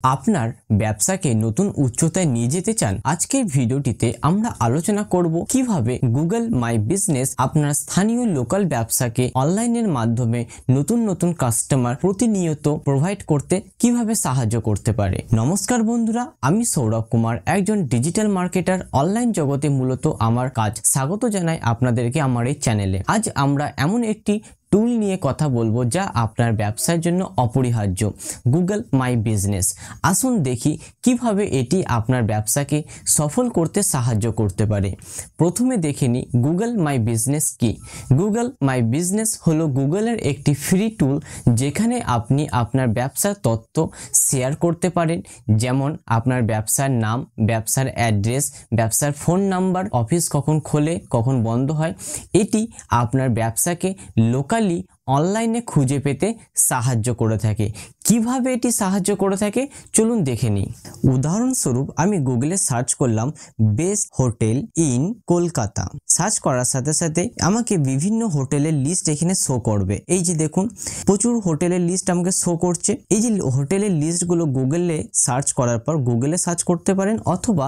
আপনার ব্যবসাকে নতুন উচ্চতায় নিয়ে যেতে চান? আজকের ভিডিওটিতে আমরা আলোচনা করব কিভাবে গুগল মাই বিজনেস আপনার স্থানীয় লোকাল ব্যবসাকে অনলাইনের মাধ্যমে নতুন কাস্টমার প্রতিনিয়ত প্রোভাইড করতে কিভাবে সাহায্য করতে পারে। নমস্কার বন্ধুরা, আমি সৌরভ কুমার, একজন ডিজিটাল মার্কেটার। অনলাইন জগতে মূলত আমার কাজ। স্বাগত জানাই আপনাদেরকে আমার এই চ্যানেলে। আজ আমরা এমন একটি টুল নিয়ে কথা বলবো যা আপনার ব্যবসার জন্য অপরিহার্য, গুগল মাই বিজনেস। আসুন দেখি কিভাবে এটি আপনার ব্যবসাকে সফল করতে সাহায্য করতে পারে। প্রথমে দেখে নিই গুগল মাই বিজনেস কি। গুগল মাই বিজনেস হলো গুগলের একটি ফ্রি টুল যেখানে আপনি আপনার ব্যবসার তথ্য শেয়ার করতে পারেন, যেমন আপনার ব্যবসার নাম, ব্যবসার অ্যাড্রেস, ব্যবসার ফোন নাম্বার, অফিস কখন খোলে কখন বন্ধ হয়। এটি আপনার ব্যবসাকে লোকালি অনলাইনে খুঁজে পেতে সাহায্য করে থাকে। কিভাবে এটি সাহায্য করে থাকে চলুন দেখে নিই। উদাহরণস্বরূপ আমি গুগলে সার্চ করলাম best hotel in Kolkata. Search করার সাথে সাথে আমাকে বিভিন্ন হোটেলের লিস্ট এখানে শো করবে। এই যে দেখুন, প্রচুর হোটেলের লিস্ট আমাকে শো করছে। এই যে হোটেলের লিস্টগুলো গুগলে সার্চ করার পর গুগলে সার্চ করতে পারেন, অথবা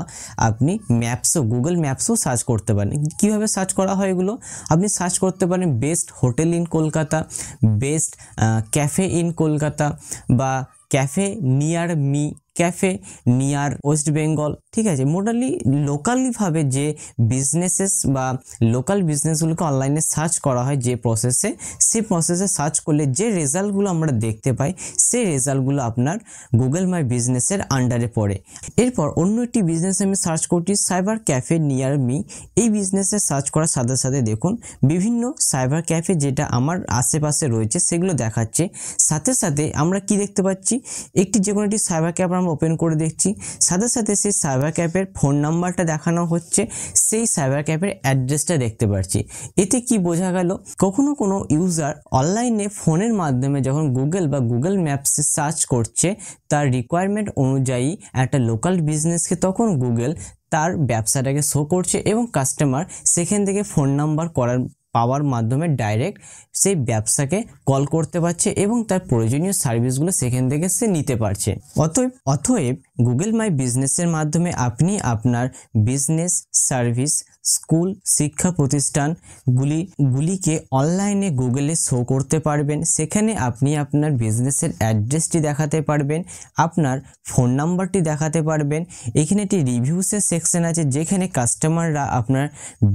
আপনি গুগল ম্যাপসও সার্চ করতে পারেন। কিভাবে সার্চ করা হয় এগুলো? আপনি সার্চ করতে পারেন best hotel in Kolkata, best cafe in Kolkata, বা cafe near me, cafe near West Bengal. ঠিক আছে, মোটালি লোকালিভাবে যে বিজনেসেস বা লোকাল বিজনেসগুলোকে অনলাইনে সার্চ করা হয় যে প্রসেসে, সেই প্রসেসে সার্চ করলে যে রেজাল্টগুলো আমরা দেখতে পাই সেই রেজাল্টগুলো আপনার গুগল মাই বিজনেসের আন্ডারে পড়ে। এরপর অন্য একটি বিজনেস আমি সার্চ করছি সাইবার ক্যাফে নিয়ার মি। এই বিজনেসে সার্চ করার সাথে সাথে দেখুন বিভিন্ন সাইবার ক্যাফে যেটা আমার আশেপাশে রয়েছে সেগুলো দেখাচ্ছে। সাথে সাথে আমরা কি দেখতে পাচ্ছি, একটি যে কোনো একটি সাইবার ক্যাফ আমরা ওপেন করে দেখছি, সাথে সাথে সেই সাইবার ক্যাফের ফোন নাম্বারটা দেখানো হচ্ছে, সেই সাইবার ক্যাফের অ্যাড্রেসটা দেখতে পাচ্ছি। এতে কি বোঝা গেল, কখনো কোনো ইউজার অনলাইনে ফোনের মাধ্যমে যখন গুগল বা গুগল ম্যাপসে সার্চ করছে তার রিকোয়ারমেন্ট অনুযায়ী একটা লোকাল বিজনেসকে, তখন গুগল তার ব্যবসাটাকে শো করছে এবং কাস্টমার সেখান থেকে ফোন নাম্বার পাওয়ার মাধ্যমে ডাইরেক্ট সেই ব্যবসাকে কল করতে পারছে এবং তার প্রয়োজনীয় সার্ভিসগুলো সেখান থেকে সে নিতে পারছে। অতএব গুগল মাই বিজনেসের মাধ্যমে আপনি আপনার বিজনেস, সার্ভিস, স্কুল, শিক্ষা প্রতিষ্ঠানগুলিকে অনলাইনে গুগলে শো করতে পারবেন। সেখানে আপনি আপনার বিজনেসের অ্যাড্রেসটি দেখাতে পারবেন, আপনার ফোন নাম্বারটি দেখাতে পারবেন। এখানে একটি রিভিউসের সেকশন আছে যেখানে কাস্টমাররা আপনার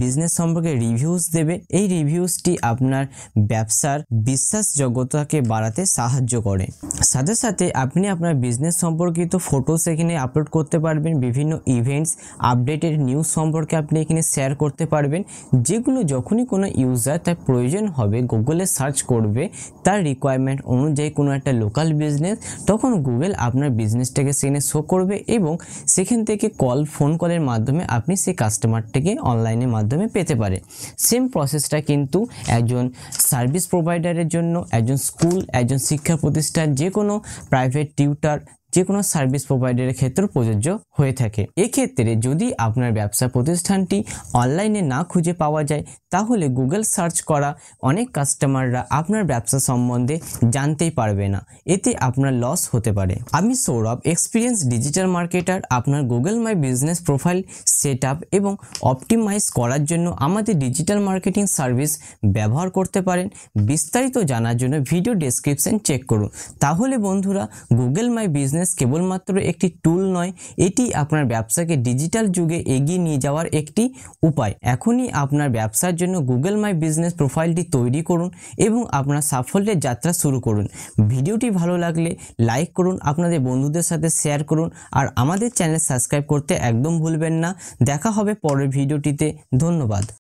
বিজনেস সম্পর্কে রিভিউস দেবে। এই রিভিউসটি আপনার ব্যবসার বিশ্বাসযোগ্যতাকে বাড়াতে সাহায্য করে। সাথে সাথে আপনি আপনার বিজনেস সম্পর্কিত ফটোস এখানে আপলোড করতে পারবেন, বিভিন্ন ইভেন্টস, আপডেটেড নিউজ সম্পর্কে আপনি এখানে শেয়ার করতে পারবেন, যেগুলো যখনই কোনো ইউজার তার প্রয়োজন হবে গুগলে সার্চ করবে তার রিকোয়ারমেন্ট অনুযায়ী কোনো একটা লোকাল বিজনেস, তখন গুগল আপনার বিজনেসটাকে সেখানে শো করবে এবং সেখান থেকে ফোন কলের মাধ্যমে আপনি সেই কাস্টমারটাকে অনলাইনের মাধ্যমে পেতে পারে। সেম প্রসেসটা কিন্তু একজন সার্ভিস প্রোভাইডারের জন্য, একজন স্কুল, একজন শিক্ষা প্রতিষ্ঠান, যে কোনো প্রাইভেট টিউটার, যে কোনো সার্ভিস প্রোভাইডারের ক্ষেত্রে প্রযোজ্য হয়ে থাকে। এক্ষেত্রে যদি আপনার ব্যবসা প্রতিষ্ঠানটি অনলাইনে না খুঁজে পাওয়া যায়, তাহলে গুগল সার্চ করা অনেক কাস্টমাররা আপনার ব্যবসা সম্বন্ধে জানতেই পারবে না, এতে আপনার লস হতে পারে। আমি সৌরভ, এক্সপিরিয়েন্স ডিজিটাল মার্কেটার। আপনার Google my business profile set up এবং অপটিমাইজ করার জন্য আমাদের ডিজিটাল মার্কেটিং সার্ভিস ব্যবহার করতে পারেন। বিস্তারিত জানার জন্য ভিডিও ডেসক্রিপশন চেক করুন। তাহলে বন্ধুরা, গুগল মাই বিজনেস কেবলমাত্র একটি টুল নয়, এটি আপনার ব্যবসাকে ডিজিটাল যুগে এগিয়ে নিয়ে যাওয়ার একটি উপায়। এখনই আপনার ব্যবসার জন্য গুগল মাই বিজনেস প্রোফাইলটি তৈরি করুন এবং আপনার সাফল্যের যাত্রা শুরু করুন। ভিডিওটি ভালো লাগলে লাইক করুন, আপনাদের বন্ধুদের সাথে শেয়ার করুন, আর আমাদের চ্যানেল সাবস্ক্রাইব করতে একদম ভুলবেন না। দেখা হবে পরের ভিডিওটিতে। ধন্যবাদ।